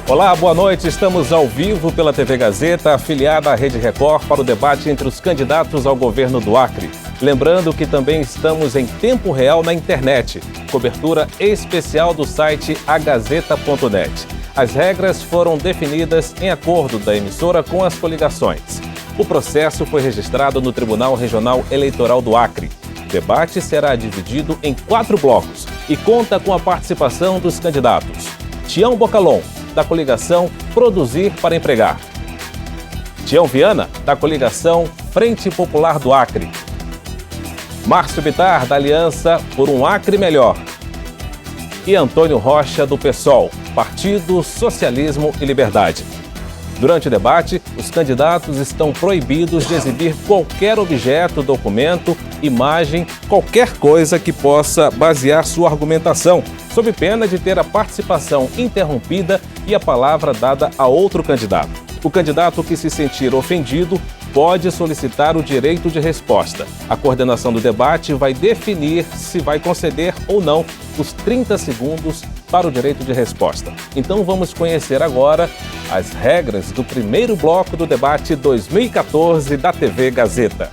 Olá, boa noite. Estamos ao vivo pela TV Gazeta, afiliada à Rede Record, para o debate entre os candidatos ao governo do Acre. Lembrando que também estamos em tempo real na internet. Cobertura especial do site agazeta.net. As regras foram definidas em acordo da emissora com as coligações. O processo foi registrado no Tribunal Regional Eleitoral do Acre. O debate será dividido em 4 blocos e conta com a participação dos candidatos. Tião Bocalon, da coligação Produzir para Empregar. Tião Viana, da coligação Frente Popular do Acre. Márcio Bittar, da Aliança por um Acre Melhor. E Antônio Rocha, do PSOL, Partido Socialismo e Liberdade. Durante o debate, os candidatos estão proibidos de exibir qualquer objeto, documento, imagem, qualquer coisa que possa basear sua argumentação, sob pena de ter a participação interrompida e a palavra dada a outro candidato. O candidato que se sentir ofendido pode solicitar o direito de resposta. A coordenação do debate vai definir se vai conceder ou não os 30 segundos para o direito de resposta. Então vamos conhecer agora as regras do primeiro bloco do debate 2014 da TV Gazeta.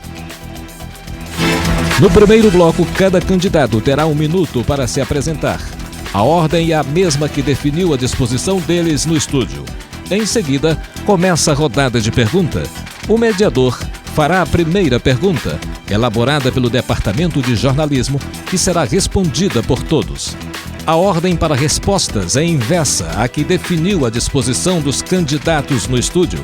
No primeiro bloco, cada candidato terá 1 minuto para se apresentar. A ordem é a mesma que definiu a disposição deles no estúdio. Em seguida, começa a rodada de pergunta. O mediador fará a primeira pergunta, elaborada pelo Departamento de Jornalismo, que será respondida por todos. A ordem para respostas é inversa à que definiu a disposição dos candidatos no estúdio.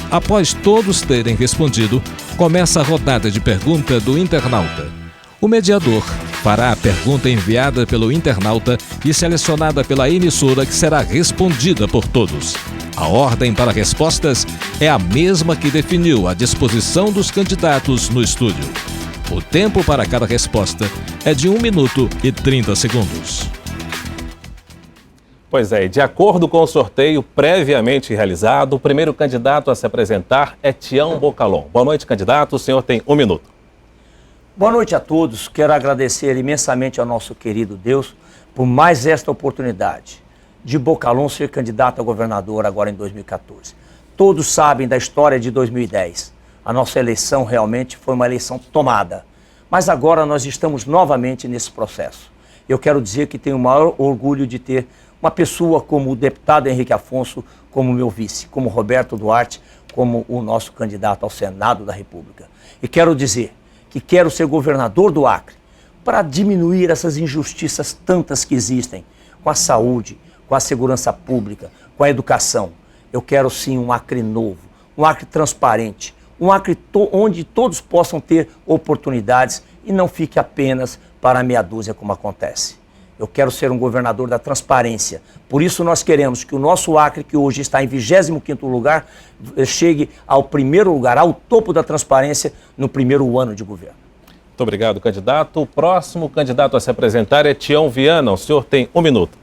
Após todos terem respondido, começa a rodada de pergunta do internauta. O mediador fará a pergunta enviada pelo internauta e selecionada pela emissora, que será respondida por todos. A ordem para respostas é a mesma que definiu a disposição dos candidatos no estúdio. O tempo para cada resposta é de 1 minuto e 30 segundos. Pois é, de acordo com o sorteio previamente realizado, o primeiro candidato a se apresentar é Tião Bocalon. Boa noite, candidato. O senhor tem 1 minuto. Boa noite a todos. Quero agradecer imensamente ao nosso querido Deus por mais esta oportunidade de Bocalon ser candidato a governador agora em 2014. Todos sabem da história de 2010. A nossa eleição realmente foi uma eleição tomada. Mas agora nós estamos novamente nesse processo. Eu quero dizer que tenho o maior orgulho de ter uma pessoa como o deputado Henrique Afonso, como meu vice, como Roberto Duarte, como o nosso candidato ao Senado da República. E quero dizer que quero ser governador do Acre para diminuir essas injustiças tantas que existem com a saúde, com a segurança pública, com a educação. Eu quero sim um Acre novo, um Acre transparente, um Acre onde todos possam ter oportunidades e não fique apenas para meia dúzia como acontece. Eu quero ser um governador da transparência. Por isso nós queremos que o nosso Acre, que hoje está em 25º lugar, chegue ao primeiro lugar, ao topo da transparência no primeiro ano de governo. Muito obrigado, candidato. O próximo candidato a se apresentar é Tião Viana. O senhor tem 1 minuto.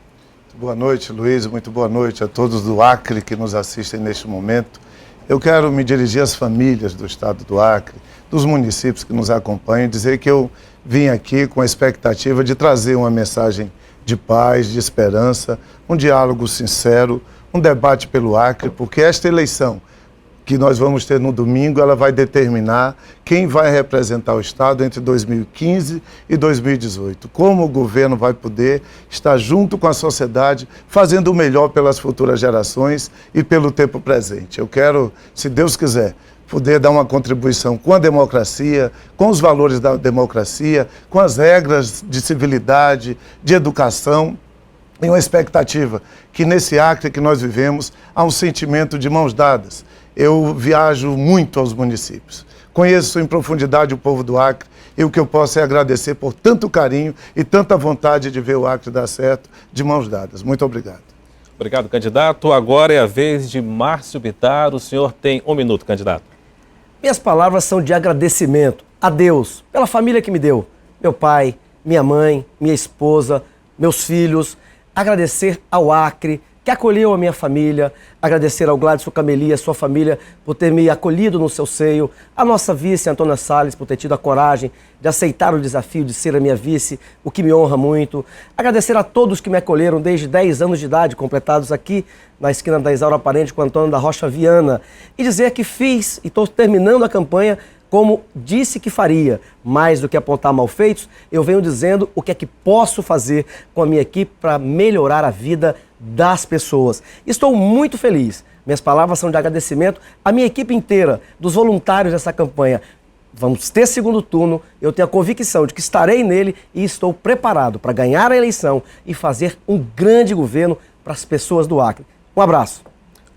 Boa noite, Luiz. Muito boa noite a todos do Acre que nos assistem neste momento. Eu quero me dirigir às famílias do estado do Acre, dos municípios que nos acompanham, e dizer que eu vim aqui com a expectativa de trazer uma mensagem de paz, de esperança, um diálogo sincero, um debate pelo Acre, porque esta eleição que nós vamos ter no domingo, ela vai determinar quem vai representar o Estado entre 2015 e 2018. Como o governo vai poder estar junto com a sociedade, fazendo o melhor pelas futuras gerações e pelo tempo presente. Eu quero, se Deus quiser, poder dar uma contribuição com a democracia, com os valores da democracia, com as regras de civilidade, de educação, e uma expectativa que nesse Acre que nós vivemos há um sentimento de mãos dadas. Eu viajo muito aos municípios, conheço em profundidade o povo do Acre e o que eu posso é agradecer por tanto carinho e tanta vontade de ver o Acre dar certo de mãos dadas. Muito obrigado. Obrigado, candidato. Agora é a vez de Márcio Bittar. O senhor tem 1 minuto, candidato. Minhas palavras são de agradecimento a Deus pela família que me deu. Meu pai, minha mãe, minha esposa, meus filhos. Agradecer ao Acre, que acolheu a minha família, agradecer ao Gladson Cameli e a sua família por ter me acolhido no seu seio, a nossa vice, Antônia Salles, por ter tido a coragem de aceitar o desafio de ser a minha vice, o que me honra muito. Agradecer a todos que me acolheram desde 10 anos de idade, completados aqui na esquina da Isaura Parente com Antônio da Rocha Viana, e dizer que fiz e estou terminando a campanha como disse que faria. Mais do que apontar malfeitos, eu venho dizendo o que é que posso fazer com a minha equipe para melhorar a vida das pessoas. Estou muito feliz. Minhas palavras são de agradecimento à minha equipe inteira, dos voluntários dessa campanha. Vamos ter segundo turno, eu tenho a convicção de que estarei nele e estou preparado para ganhar a eleição e fazer um grande governo para as pessoas do Acre. Um abraço.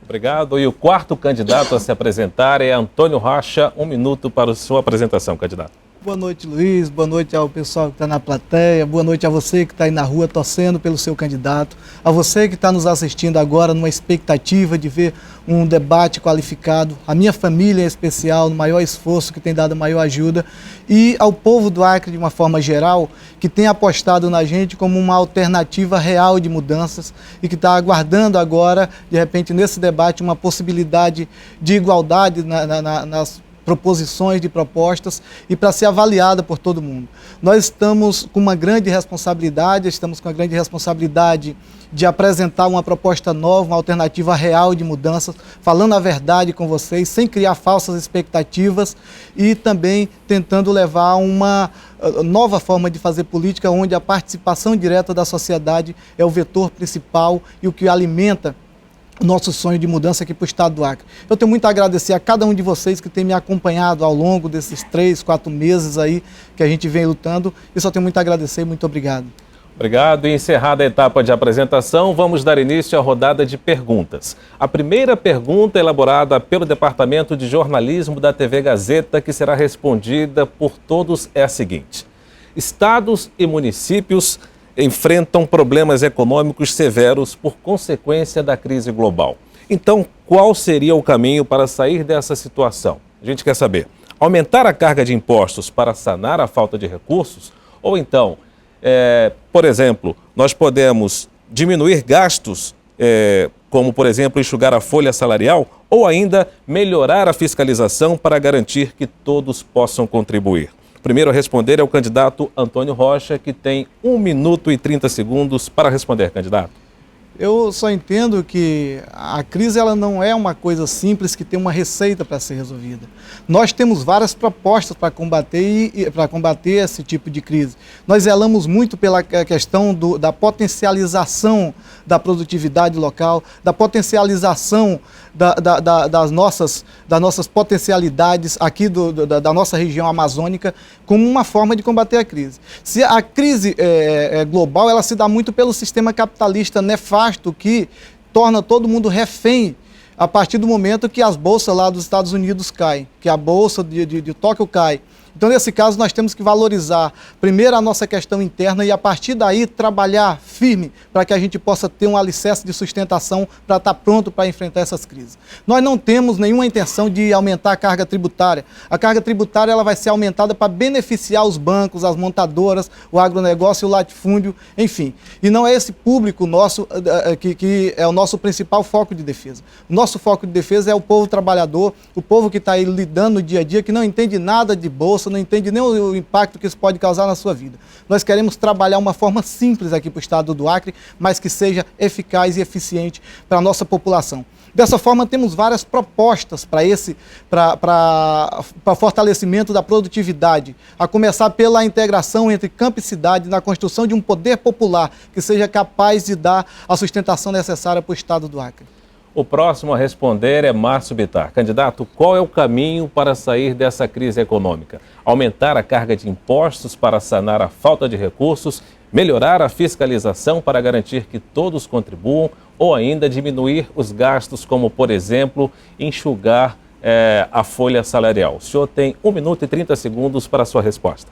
Obrigado. E o quarto candidato a se apresentar é Antônio Rocha. 1 minuto para a sua apresentação, candidato. Boa noite, Luiz. Boa noite ao pessoal que está na plateia. Boa noite a você que está aí na rua torcendo pelo seu candidato. A você que está nos assistindo agora numa expectativa de ver um debate qualificado. A minha família em especial, no maior esforço, que tem dado a maior ajuda. E ao povo do Acre, de uma forma geral, que tem apostado na gente como uma alternativa real de mudanças e que está aguardando agora, de repente, nesse debate, uma possibilidade de igualdade nas proposições de propostas e para ser avaliada por todo mundo. Nós estamos com uma grande responsabilidade, de apresentar uma proposta nova, uma alternativa real de mudanças, falando a verdade com vocês, sem criar falsas expectativas e também tentando levar uma nova forma de fazer política, onde a participação direta da sociedade é o vetor principal e o que alimenta nosso sonho de mudança aqui para o estado do Acre. Eu tenho muito a agradecer a cada um de vocês que tem me acompanhado ao longo desses 3, 4 meses aí que a gente vem lutando e só tenho muito a agradecer. Muito obrigado. Obrigado. E encerrada a etapa de apresentação, vamos dar início à rodada de perguntas. A primeira pergunta elaborada pelo Departamento de Jornalismo da TV Gazeta, que será respondida por todos, é a seguinte: estados e municípios enfrentam problemas econômicos severos por consequência da crise global. Então, qual seria o caminho para sair dessa situação? A gente quer saber: aumentar a carga de impostos para sanar a falta de recursos? Ou então, por exemplo, nós podemos diminuir gastos, como, por exemplo, enxugar a folha salarial? Ou ainda melhorar a fiscalização para garantir que todos possam contribuir? Primeiro a responder é o candidato Antônio Rocha, que tem 1 minuto e 30 segundos para responder, candidato. Eu só entendo que a crise ela não é uma coisa simples que tem uma receita para ser resolvida. Nós temos várias propostas para combater esse tipo de crise. Nós zelamos muito pela questão da potencialização da produtividade local, da potencialização das nossas potencialidades aqui da nossa região amazônica como uma forma de combater a crise. Se a crise global, ela se dá muito pelo sistema capitalista nefasto que torna todo mundo refém a partir do momento que as bolsas lá dos Estados Unidos caem, que a bolsa de Tóquio cai. Então, nesse caso, nós temos que valorizar primeiro a nossa questão interna e, a partir daí, trabalhar firme para que a gente possa ter um alicerce de sustentação para estar pronto para enfrentar essas crises. Nós não temos nenhuma intenção de aumentar a carga tributária. A carga tributária ela vai ser aumentada para beneficiar os bancos, as montadoras, o agronegócio, o latifúndio, enfim. E não é esse público nosso que é o nosso principal foco de defesa. O nosso foco de defesa é o povo trabalhador, o povo que está aí lidando no dia a dia, que não entende nada de bolsa, não entende nem o impacto que isso pode causar na sua vida. Nós queremos trabalhar uma forma simples aqui para o estado do Acre, mas que seja eficaz e eficiente para a nossa população. Dessa forma, temos várias propostas para fortalecimento da produtividade, a começar pela integração entre campo e cidade, na construção de um poder popular que seja capaz de dar a sustentação necessária para o estado do Acre. O próximo a responder é Márcio Bittar. Candidato, qual é o caminho para sair dessa crise econômica? Aumentar a carga de impostos para sanar a falta de recursos, melhorar a fiscalização para garantir que todos contribuam ou ainda diminuir os gastos, como, por exemplo, enxugar a folha salarial? O senhor tem 1 minuto e 30 segundos para a sua resposta.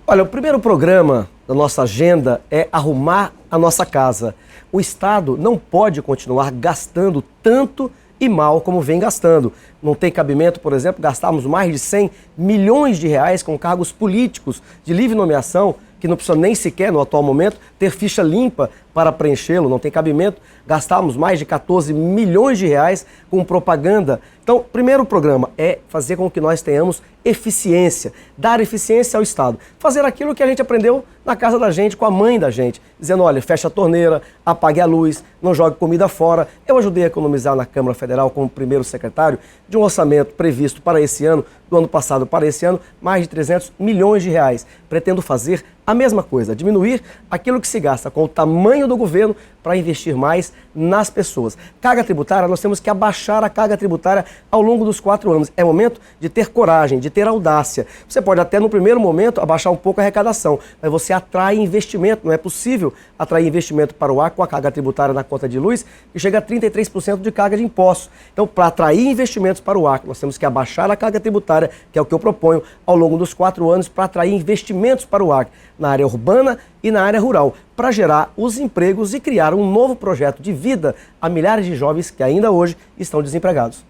Olha, o primeiro programa da nossa agenda é arrumar a nossa casa. O Estado não pode continuar gastando tanto e mal como vem gastando. Não tem cabimento, por exemplo, gastarmos mais de 100 milhões de reais com cargos políticos de livre nomeação, que não precisa nem sequer, no atual momento, ter ficha limpa para preenchê-lo, não tem cabimento gastarmos mais de 14 milhões de reais com propaganda. Então, o primeiro programa é fazer com que nós tenhamos eficiência, dar eficiência ao Estado, fazer aquilo que a gente aprendeu na casa da gente, com a mãe da gente, dizendo, olha, fecha a torneira, apague a luz, não jogue comida fora. Eu ajudei a economizar na Câmara Federal como primeiro secretário de um orçamento previsto para esse ano, do ano passado para esse ano, mais de 300 milhões de reais. Pretendo fazer a mesma coisa, diminuir aquilo que se gasta com o tamanho do governo para investir mais nas pessoas. Carga tributária, nós temos que abaixar a carga tributária ao longo dos 4 anos. É momento de ter coragem, de ter audácia. Você pode até no primeiro momento abaixar um pouco a arrecadação, mas você atrai investimento. Não é possível atrair investimento para o ar com a carga tributária na conta de luz que chega a 33% de carga de impostos. Então, para atrair investimentos para o ar, nós temos que abaixar a carga tributária, que é o que eu proponho ao longo dos 4 anos, para atrair investimentos para o ar na área urbana e na área rural, para gerar os empregos e criar um novo projeto de vida a milhares de jovens que ainda hoje estão desempregados.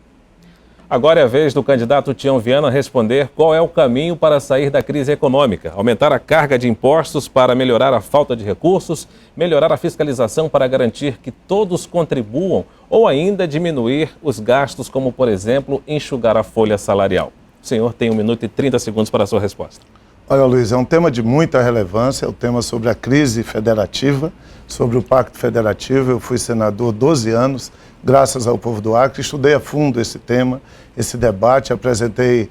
Agora é a vez do candidato Tião Viana responder qual é o caminho para sair da crise econômica. Aumentar a carga de impostos para melhorar a falta de recursos, melhorar a fiscalização para garantir que todos contribuam ou ainda diminuir os gastos, como, por exemplo, enxugar a folha salarial. O senhor tem 1 minuto e 30 segundos para a sua resposta. Olha, Luiz, é um tema de muita relevância, é o tema sobre a crise federativa, sobre o Pacto Federativo. Eu fui senador 12 anos, graças ao povo do Acre, estudei a fundo esse tema, esse debate, apresentei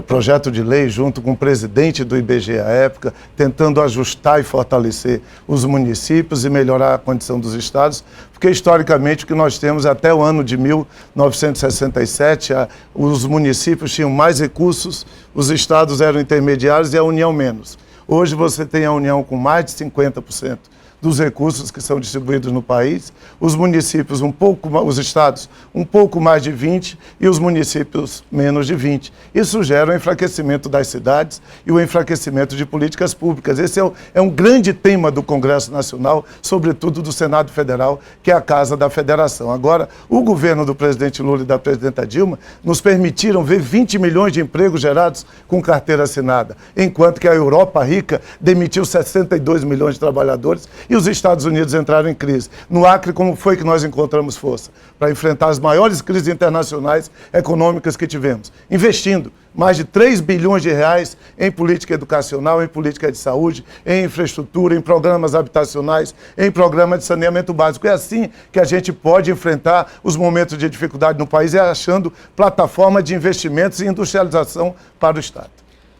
projeto de lei junto com o presidente do IBGE à época, tentando ajustar e fortalecer os municípios e melhorar a condição dos estados, porque historicamente o que nós temos até o ano de 1967, os municípios tinham mais recursos, os estados eram intermediários e a União menos. Hoje você tem a União com mais de 50% dos recursos que são distribuídos no país, os municípios os estados um pouco mais de 20% e os municípios menos de 20%. Isso gera o enfraquecimento das cidades e o enfraquecimento de políticas públicas. Esse é um grande tema do Congresso Nacional, sobretudo do Senado Federal, que é a Casa da Federação. Agora, o governo do presidente Lula e da presidenta Dilma nos permitiram ver 20 milhões de empregos gerados com carteira assinada, enquanto que a Europa rica demitiu 62 milhões de trabalhadores e os Estados Unidos entraram em crise. No Acre, como foi que nós encontramos força? Para enfrentar as maiores crises internacionais econômicas que tivemos. Investindo mais de 3 bilhões de reais em política educacional, em política de saúde, em infraestrutura, em programas habitacionais, em programa de saneamento básico. É assim que a gente pode enfrentar os momentos de dificuldade no país, é achando plataforma de investimentos e industrialização para o Estado.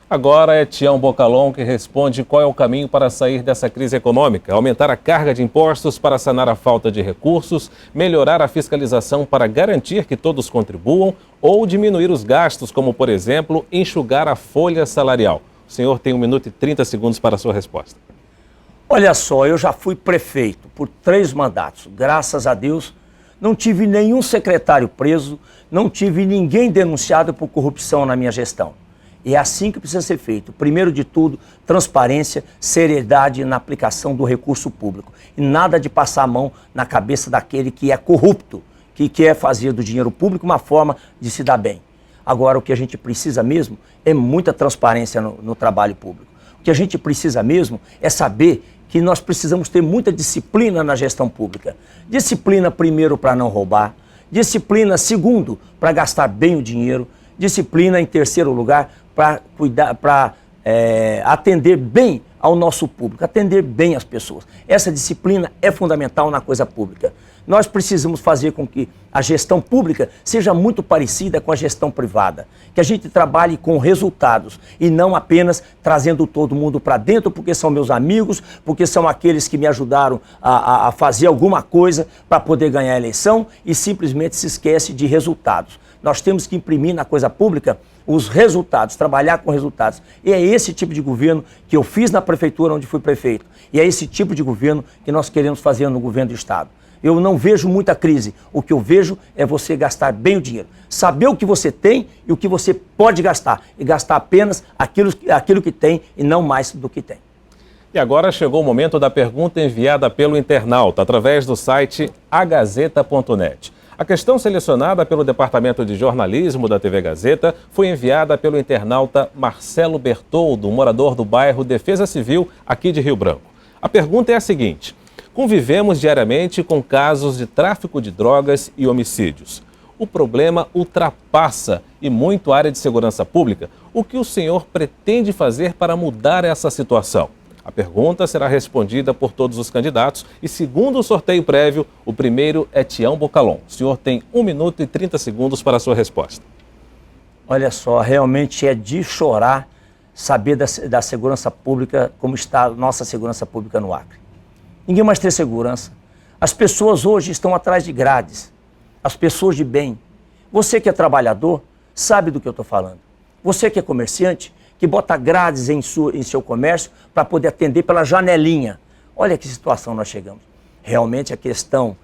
Agora é Tião Bocalon que responde qual é o caminho para sair dessa crise econômica. Aumentar a carga de impostos para sanar a falta de recursos, melhorar a fiscalização para garantir que todos contribuam ou diminuir os gastos, como, por exemplo, enxugar a folha salarial. O senhor tem 1 minuto e 30 segundos para a sua resposta. Olha só, eu já fui prefeito por 3 mandatos. Graças a Deus, não tive nenhum secretário preso, não tive ninguém denunciado por corrupção na minha gestão. E é assim que precisa ser feito. Primeiro de tudo, transparência, seriedade na aplicação do recurso público. E nada de passar a mão na cabeça daquele que é corrupto, que quer fazer do dinheiro público uma forma de se dar bem. Agora, o que a gente precisa mesmo é muita transparência no trabalho público. O que a gente precisa mesmo é saber que nós precisamos ter muita disciplina na gestão pública. Disciplina, primeiro, para não roubar. Disciplina, segundo, para gastar bem o dinheiro. Disciplina, em terceiro lugar, para atender bem ao nosso público, atender bem as pessoas. Essa disciplina é fundamental na coisa pública. Nós precisamos fazer com que a gestão pública seja muito parecida com a gestão privada, que a gente trabalhe com resultados e não apenas trazendo todo mundo para dentro porque são meus amigos, porque são aqueles que me ajudaram a fazer alguma coisa para poder ganhar a eleição e simplesmente se esquece de resultados. Nós temos que imprimir na coisa pública os resultados, trabalhar com resultados. E é esse tipo de governo que eu fiz na prefeitura onde fui prefeito. E é esse tipo de governo que nós queremos fazer no governo do Estado. Eu não vejo muita crise. O que eu vejo é você gastar bem o dinheiro. Saber o que você tem e o que você pode gastar. E gastar apenas aquilo que tem e não mais do que tem. E agora chegou o momento da pergunta enviada pelo internauta através do site agazeta.net. A questão selecionada pelo Departamento de Jornalismo da TV Gazeta foi enviada pelo internauta Marcelo Bertoldo, morador do bairro Defesa Civil, aqui de Rio Branco. A pergunta é a seguinte: Convivemos diariamente com casos de tráfico de drogas e homicídios. O problema ultrapassa e muito a área de segurança pública. O que o senhor pretende fazer para mudar essa situação? A pergunta será respondida por todos os candidatos e, segundo o sorteio prévio, o primeiro é Tião Bocalon. O senhor tem 1 minuto e 30 segundos para a sua resposta. Olha só, realmente é de chorar saber da segurança pública, como está a nossa segurança pública no Acre. Ninguém mais tem segurança. As pessoas hoje estão atrás de grades. As pessoas de bem. Você que é trabalhador, sabe do que eu estou falando. Você que é comerciante, que bota grades em seu comércio para poder atender pela janelinha. Olha que situação nós chegamos. Realmente a questão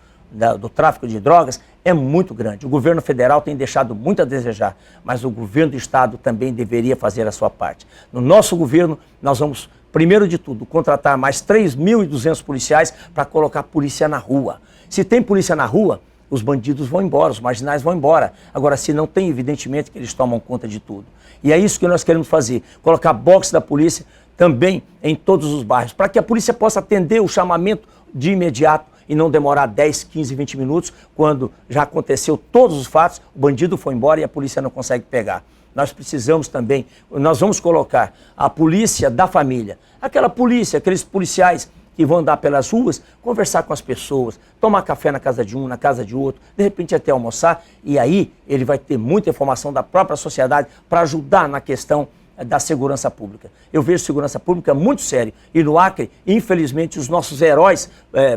do tráfico de drogas é muito grande. O governo federal tem deixado muito a desejar, mas o governo do estado também deveria fazer a sua parte. No nosso governo, nós vamos, primeiro de tudo, contratar mais 3.200 policiais para colocar polícia na rua. Se tem polícia na rua, os bandidos vão embora, os marginais vão embora. Agora, se não tem, evidentemente que eles tomam conta de tudo. E é isso que nós queremos fazer, colocar boxe da polícia também em todos os bairros, para que a polícia possa atender o chamamento de imediato e não demorar 10, 15, 20 minutos, quando já aconteceu todos os fatos, o bandido foi embora e a polícia não consegue pegar. Nós precisamos também, nós vamos colocar a polícia da família, aquela polícia, aqueles policiais que vão andar pelas ruas, conversar com as pessoas, tomar café na casa de um, na casa de outro, de repente até almoçar, e aí ele vai ter muita informação da própria sociedade para ajudar na questão da segurança pública. Eu vejo segurança pública muito sério. E no Acre, infelizmente, os nossos heróis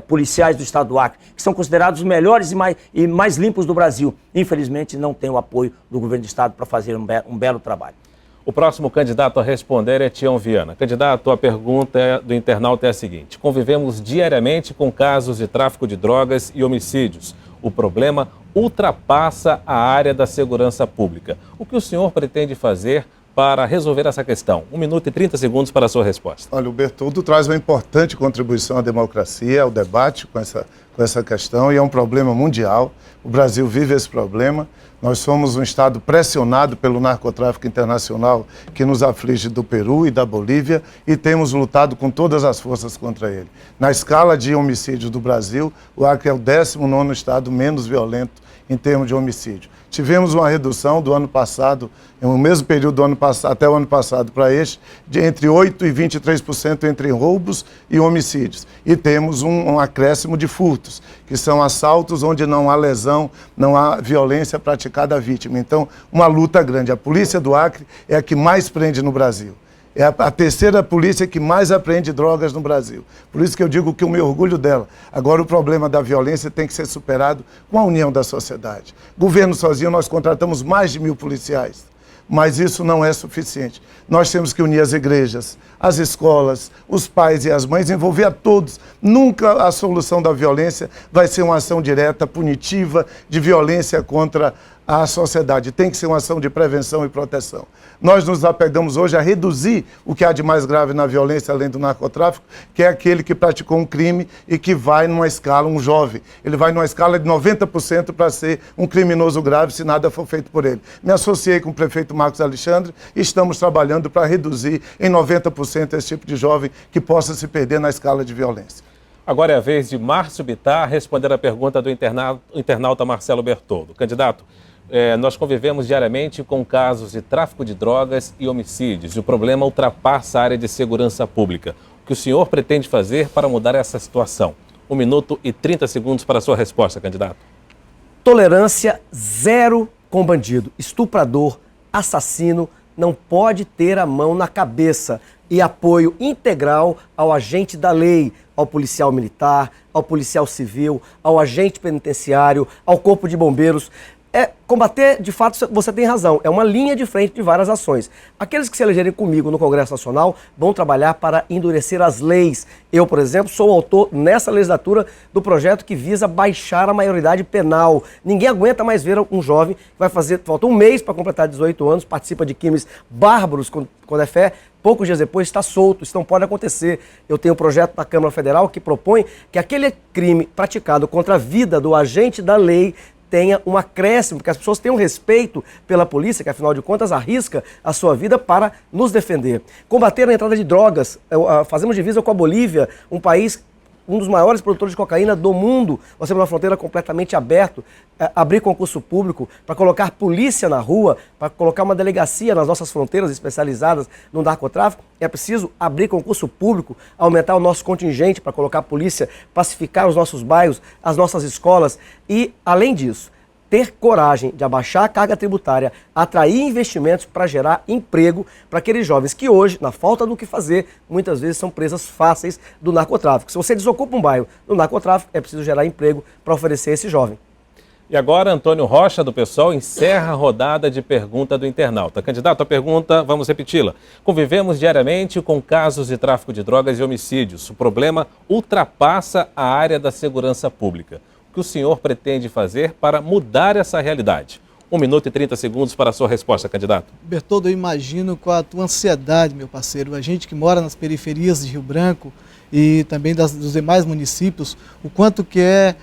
policiais do estado do Acre, que são considerados os melhores e mais limpos do Brasil, infelizmente não têm o apoio do governo do estado para fazer um belo trabalho. O próximo candidato a responder é Tião Viana. Candidato, a pergunta do internauta é a seguinte: convivemos diariamente com casos de tráfico de drogas e homicídios. O problema ultrapassa a área da segurança pública. O que o senhor pretende fazer para resolver essa questão? 1 minuto e 30 segundos para a sua resposta. Olha, o Bertoldo traz uma importante contribuição à democracia, ao debate com essa questão, e é um problema mundial. O Brasil vive esse problema. Nós somos um estado pressionado pelo narcotráfico internacional que nos aflige do Peru e da Bolívia e temos lutado com todas as forças contra ele. Na escala de homicídios do Brasil, o Acre é o 19º estado menos violento em termos de homicídio. Tivemos uma redução do ano passado, no mesmo período do ano passado, até o ano passado para este, de entre 8% e 23% entre roubos e homicídios. E temos um acréscimo de furtos, que são assaltos onde não há lesão, não há violência praticada à vítima. Então, uma luta grande. A polícia do Acre é a que mais prende no Brasil. É a terceira polícia que mais apreende drogas no Brasil. Por isso que eu digo que eu me orgulho dela. Agora, o problema da violência tem que ser superado com a união da sociedade. Governo sozinho, nós contratamos mais de 1.000 policiais. Mas isso não é suficiente. Nós temos que unir as igrejas, as escolas, os pais e as mães, envolver a todos. Nunca a solução da violência vai ser uma ação direta, punitiva, de violência contra a sociedade. Tem que ser uma ação de prevenção e proteção. Nós nos apegamos hoje a reduzir o que há de mais grave na violência, além do narcotráfico, que é aquele que praticou um crime e que vai numa escala, um jovem. Ele vai numa escala de 90% para ser um criminoso grave se nada for feito por ele. Me associei com o prefeito Marcos Alexandre e estamos trabalhando para reduzir em 90% esse tipo de jovem que possa se perder na escala de violência. Agora é a vez de Márcio Bittar responder a pergunta do internauta Marcelo Bertoldo. Candidato, nós convivemos diariamente com casos de tráfico de drogas e homicídios e o problema ultrapassa a área de segurança pública. O que o senhor pretende fazer para mudar essa situação? 1 minuto e 30 segundos para a sua resposta, candidato. Tolerância zero com bandido. Estuprador, assassino, não pode ter a mão na cabeça. E apoio integral ao agente da lei, ao policial militar, ao policial civil, ao agente penitenciário, ao corpo de bombeiros. Combater, de fato, você tem razão, é uma linha de frente de várias ações. Aqueles que se elegerem comigo no Congresso Nacional vão trabalhar para endurecer as leis. Eu, por exemplo, sou o autor, nessa legislatura, do projeto que visa baixar a maioridade penal. Ninguém aguenta mais ver um jovem que vai fazer, falta um mês para completar 18 anos, participa de crimes bárbaros quando é fé, poucos dias depois está solto. Isso não pode acontecer. Eu tenho um projeto da Câmara Federal que propõe que aquele crime praticado contra a vida do agente da lei tenha um acréscimo, porque as pessoas tenham respeito pela polícia, que afinal de contas arrisca a sua vida para nos defender. Combater a entrada de drogas. Fazemos divisa com a Bolívia, um país um dos maiores produtores de cocaína do mundo. Nós temos uma fronteira completamente aberta, abrir concurso público para colocar polícia na rua, para colocar uma delegacia nas nossas fronteiras especializadas no narcotráfico. É preciso abrir concurso público, aumentar o nosso contingente para colocar polícia, pacificar os nossos bairros, as nossas escolas e, além disso, ter coragem de abaixar a carga tributária, atrair investimentos para gerar emprego para aqueles jovens que hoje, na falta do que fazer, muitas vezes são presas fáceis do narcotráfico. Se você desocupa um bairro do narcotráfico, é preciso gerar emprego para oferecer a esse jovem. E agora, Antônio Rocha, do PSOL, encerra a rodada de pergunta do internauta. Candidato, a pergunta, vamos repeti-la. Convivemos diariamente com casos de tráfico de drogas e homicídios. O problema ultrapassa a área da segurança pública. O que o senhor pretende fazer para mudar essa realidade? 1 minuto e 30 segundos para a sua resposta, candidato. Bertoldo, eu imagino com a tua ansiedade, meu parceiro, a gente que mora nas periferias de Rio Branco e também dos demais municípios, o quanto que é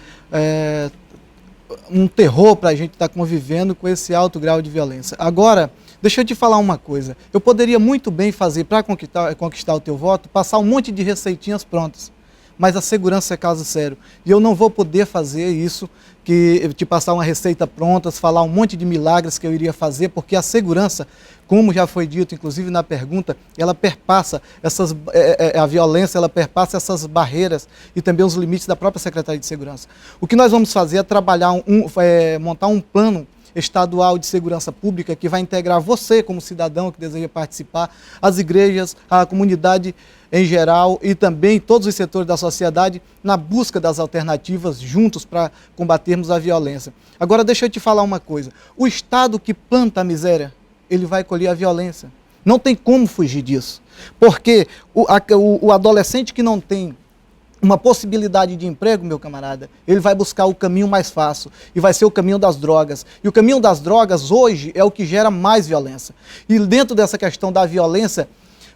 um terror para a gente estar convivendo com esse alto grau de violência. Agora, deixa eu te falar uma coisa, eu poderia muito bem fazer, para conquistar o teu voto, passar um monte de receitinhas prontas. Mas a segurança é caso sério. E eu não vou poder fazer isso, te passar uma receita pronta, falar um monte de milagres que eu iria fazer, porque a segurança, como já foi dito, inclusive na pergunta, ela perpassa a violência, ela perpassa essas barreiras e também os limites da própria Secretaria de Segurança. O que nós vamos fazer é trabalhar, montar um plano estadual de segurança pública que vai integrar você como cidadão que deseja participar, as igrejas, a comunidade em geral e também todos os setores da sociedade na busca das alternativas juntos para combatermos a violência. Agora deixa eu te falar uma coisa, o Estado que planta a miséria, ele vai colher a violência. Não tem como fugir disso, porque o adolescente que não tem uma possibilidade de emprego, meu camarada, ele vai buscar o caminho mais fácil e vai ser o caminho das drogas. E o caminho das drogas hoje é o que gera mais violência. E dentro dessa questão da violência,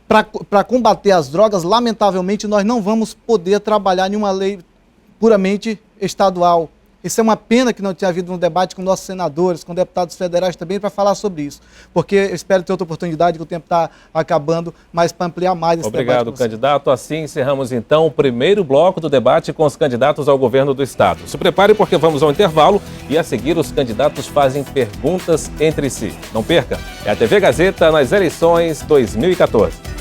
para combater as drogas, lamentavelmente nós não vamos poder trabalhar em uma lei puramente estadual. Isso é uma pena que não tenha havido um debate com nossos senadores, com deputados federais também, para falar sobre isso. Porque eu espero ter outra oportunidade, que o tempo está acabando, mas para ampliar mais esse debate. Obrigado, candidato. Assim encerramos então o primeiro bloco do debate com os candidatos ao governo do Estado. Se prepare porque vamos ao intervalo e a seguir os candidatos fazem perguntas entre si. Não perca, é a TV Gazeta nas eleições 2014.